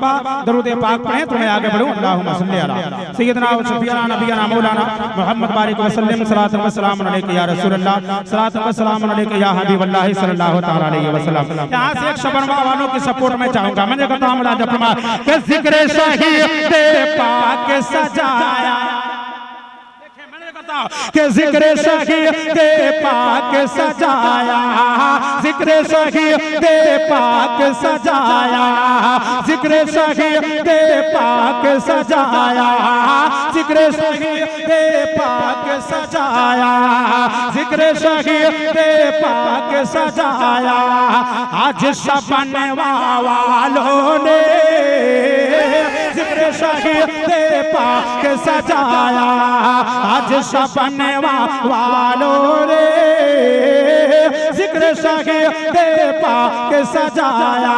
मरतबा दरूद पाक पढ़ें तो मैं आगे बढ़ूं। अल्लाहुम्मा सल्ली अला सय्यदना व शफीअना नबियना मौलाना मुहम्मद बारिक व सल्लम सलातन व सलाम अलैका या रसूलल्लाह सलातन व सलाम अलैका या हबीबल्लाह सल्लल्लाहु तआला अलैहि वसल्लम। यहां से एक शबनवा वालों की सपोर्ट में चाहूंगा। मैंने कहा हमरा जपमा के जिक्र शहीद पाक सजाया के जिक्र शहीद पाक सजाया, जिक्र शहीद पाक सजाया, जिक्र शहीद पाक सजाया, जिक्र शहीद पाक सजाया, जिक्र शहीद पाक सजाया। आज शबनवा वालों ने जिक्र शहीद पाक सजाया, आज शबनवा वालों ने जिक्र शहीद पाक सजाया।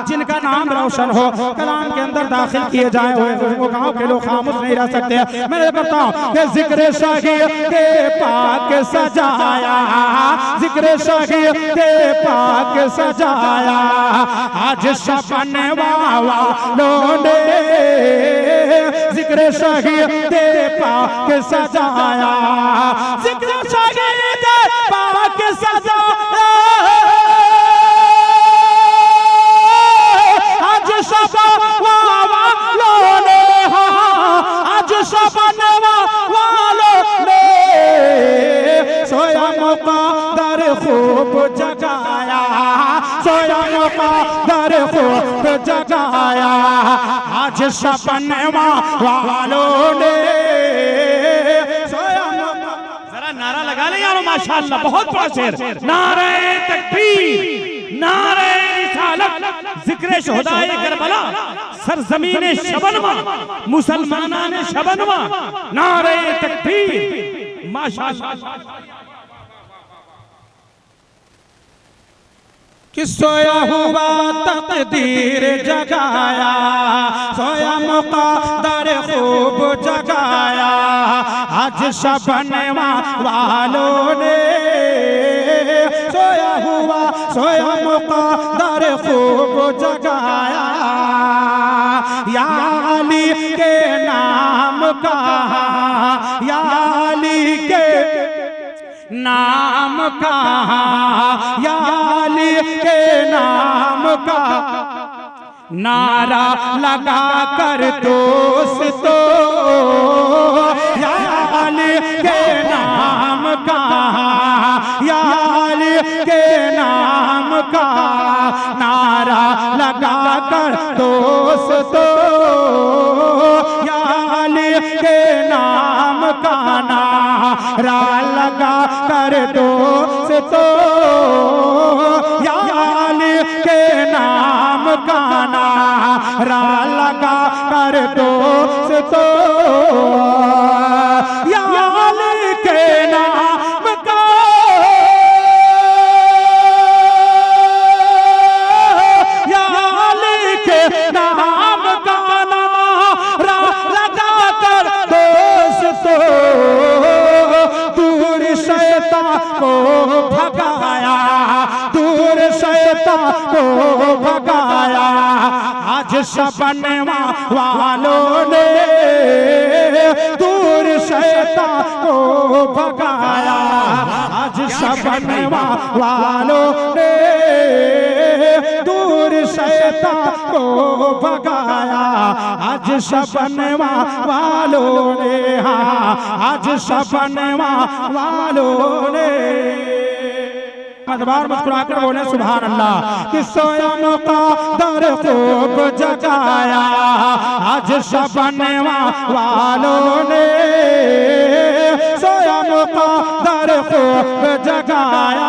जिनका नाम रोशन हो कलाम के अंदर दाखिल किए जाए वो गांव के लोग खामोश नहीं रह सकते। मैं कहता हूँ कि जिक्र शहीद पाक सजाया, जिक्र शहीद पाक सजाया। आज शबनवा वालों ने जिक्र शहीद पाक सजाया, जिक्र शहीद पाक सजाया। आज शबनवा वालों ने, आज शबनवा वालों ने सोया मुक़द्दर खूब जगाया, सोया मुक़द्दर खूब जगाया। आज शबनवा वालों ने सोया। जरा नारा लगा ले यारो माशाअल्लाह, बहुत बड़ा शेर। नारे तकबीर, नारे रिसालत, जिक्र शुहदाए करबला, सरजमीने शबनवा, मुसलमानाने शबनवा। नारे तकबीर माशाअल्लाह। कि सोया हुआ तकदीर जगाया, सोया मुक़द्दर खूब जगाया। आज शबनवा वालों ने सोया हुआ, सोया मुक़द्दर खूब जगाया। या अली के नाम का, या अली के नाम का, या अली के नाम का नारा लगा कर दोस्तों, या अली के नाम का, या अली के नाम का नारा लगा कर दोस्तों, या अली के नाम का नारा लगा कर दोस्तों, या अली के नाम का नारा लगा कर दोस्तों, या अली के नाम का, या अली के नाम का नारा लगा कर दोस्तों। दूर शैतान को भगाया, दूर शैतान को भगाया। आज शबनवा वालों ने दूर शैतान को भगाया, आज शबनवा वालों ने दूर शैतान को भगाया। आज शबनवा वालों ने, हाँ आज शबनवा वालों ने। मदबार मुस्कुरा कर बोले सुभान अल्लाह। कि सोया मुक़द्दर खूब जगाया, आज शबनवा वालों ने सोया मुक़द्दर खूब जगाया।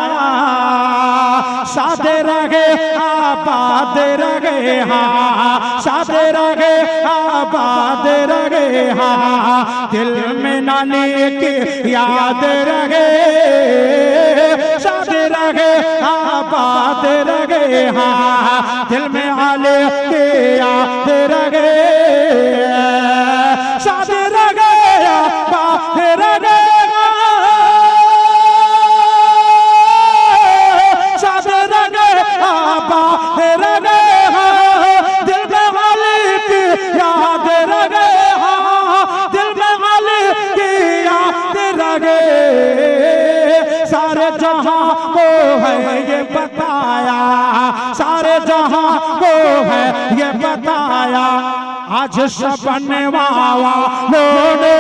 शाद रहे आबाद रहे, हाँ शाद रहे आबाद रहे, हाँ दिल में नानी की याद रहे। शाद रहे आबाद रहे, हाँ दिल में आले की याद रहे। शाद रहे आबाद रहे, शाद रहे आबाद रहे, आज शबन वालों ने।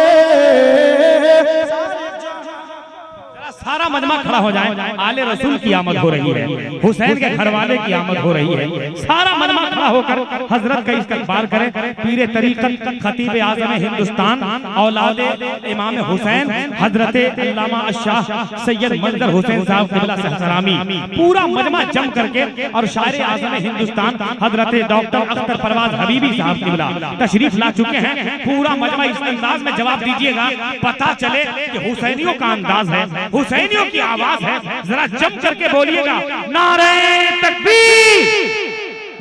सारा मजमा खड़ा हो जाए, आले रसूल की आमद हो रही है, हुसैन के घर वाले की आमद हो रही है। सारा मजमा खड़ा होकर हजरत का इस्तकबाल करे। पीरे तरीक़त खतीब आज़म हिंदुस्तान औलाद इमाम हुसैन हजरत अल्लामा शाह सैयद मंजर हुसैन साहब क़िबला सहसरामी पूरा मजमा जम करके और शायर आज़म हिंदुस्तान हजरत डॉक्टर अख्तर परवाज हबीबी साहब क़िबला तशरीफ ला चुके हैं। पूरा मजमा इस अंदाज में जवाब दीजिएगा, पता चले कि हुसैनियों का अंदाज है, हुसैनियों की आवाज है। जरा जम करके बोलिएगा, नारे तकबीर,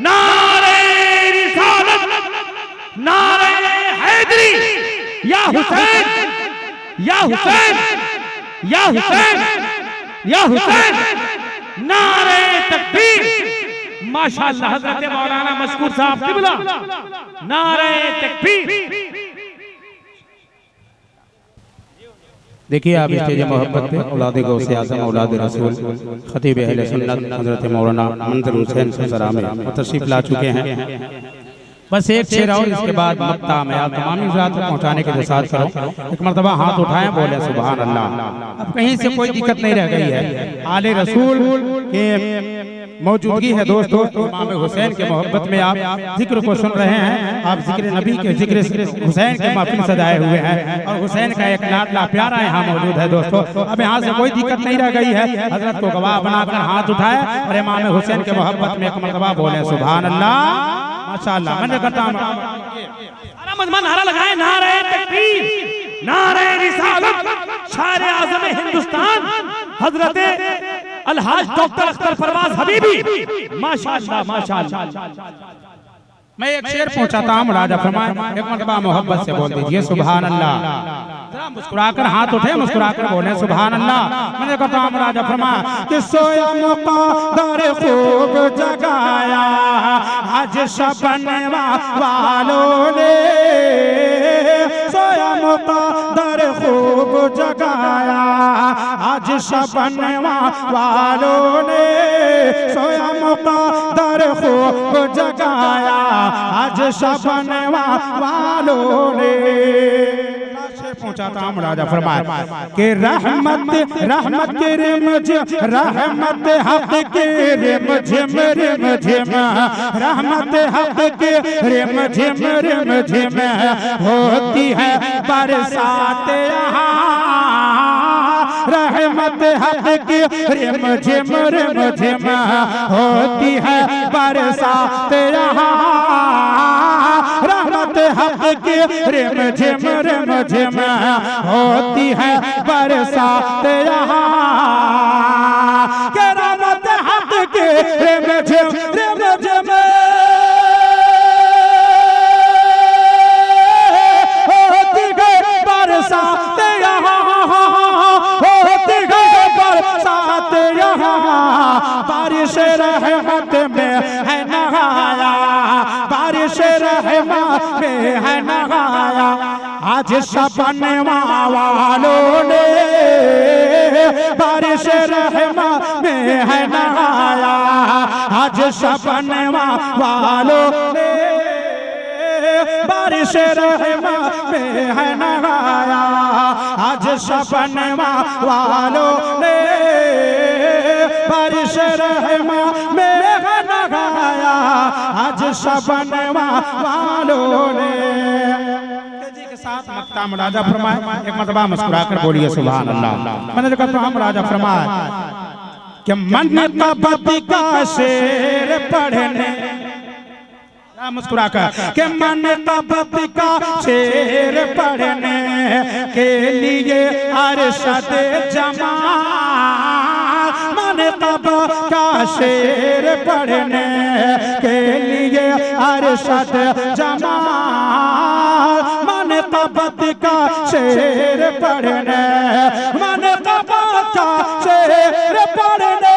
नारे रिसालत, नारे हैदरी, या हुसैन, या हुसैन, या हुसैन, या हुसैन, नारे तकबीर। माशाअल्लाह हजरत मौलाना मशकूर साहब क़िबला, नारे तकबीर। देखिए आप स्टेज मोहब्बत पे औलाद गौसे आज़म औलाद रसूल खतीब अहले सुन्नत हज़रत मौलाना मंजर हुसैन सहसरामी तशरीफ ला चुके हैं। बस एक शेर और इसके बाद मक्ता में आप तमाम इज़ात तक पहुँचाने के साथ करो। एक मरतबा हाथ उठाएं, बोले सुभान अल्लाह। अब कहीं से कोई दिक्कत नहीं रह गई है। आले रसूल के मौजूदगी है दोस्तों। इमाम हुसैन के मोहब्बत में आप जिक्र को सुन रहे हैं। आप जिक्र नबी के जिक्र हुसैन के महफिल सजाए हुए हैं और हुसैन का एक लाडला प्यारा यहाँ मौजूद है दोस्तों। अब यहाँ से कोई दिक्कत नहीं रह गई है। हजरत को गवाह बनाकर हाथ उठाए और इमाम हुसैन के मोहब्बत में एक मरतबा बोले सुभान अल्लाह। माशाअल्लाह। मैं करता हूँ सारा मजमा नारा लगाए, नारे तकबीर, नारे रिसालत, शायर आज़म हिंदुस्तान हजरत अलहाज डॉक्टर अख्तर परवाज हबीबी। माशाअल्लाह माशाअल्लाह। मैं एक शेर पहुंचाता हूँ, राजा फरमाए एक मरतबा मोहब्बत से बोल दीजिए सुभान अल्लाह। जरा मुस्कुराकर हाथ उठे, मुस्कुराकर बोले सुभान अल्लाह। मैंने कहता हूँ राजा फरमाए कि सोया मुक़द्दर खूब जगाया आज शबन वालों ने। सोया मुक़द्दर खूब जगाया आज शबन वालों ने। सोया मुक़द्दर खूब जगाया आज शबन वालों ने। पहुंचाता हूँ राजा फरमाए कि रहमत रहमत के रिमझिम, रहमत हक के रिमझिम रिमझिम, रहमत हक के रिमझिम रिमझिम होती है बरसात यहाँ। रहमत हक की रिमझिम रिमझिम होती है बरसात यहाँ। रहमत हक की रिमझिम रिमझिम होती है बरसात यहाँ। के रहमत हक की रिमझिम रिमझिम होती है बरसात यहाँ। होती है बरसात यहाँ। बारिश रहमत में है नहाया, बारिश रहमत में है नहाया आज शबन वालों ने। बारिश रहमत में है नहाया आज शबन वालों ने। बारिश रहमत में है नहाया आज शबन वालों ने। बारिश रहमत में है नहाया आज शबन वालों ने। साथ मक्ताम राजा फरमाए एक मरतबा मुस्कुराकर बोलिए सुभान अल्लाह। मैंने कहता हूँ राजा फरमाए कि मन तबती का शेर पढ़ने, मुस्कुराकर के मन तबती का शेर पढ़ने के लिए अरशद जमाल। मन तब का शेर पढ़ने के लिए अरशद जमाल। मन तबत का शेर पढ़ने, मन तबत का शेर पढ़ने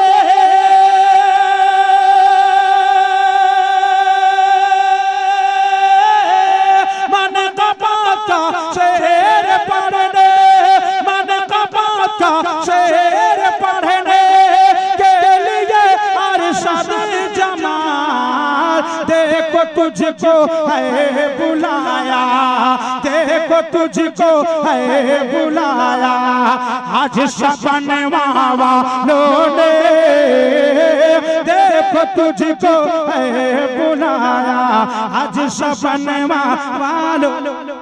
मन तबत का शेर पढ़ने, मन तबत का शेर पढ़ने के लिए अरशद जमाल। देखो तुझको है बुलाया, देखो तुझको है बुलाया, आज शबन वालों ने देखो तुझको है बुलाया, आज शबन वालों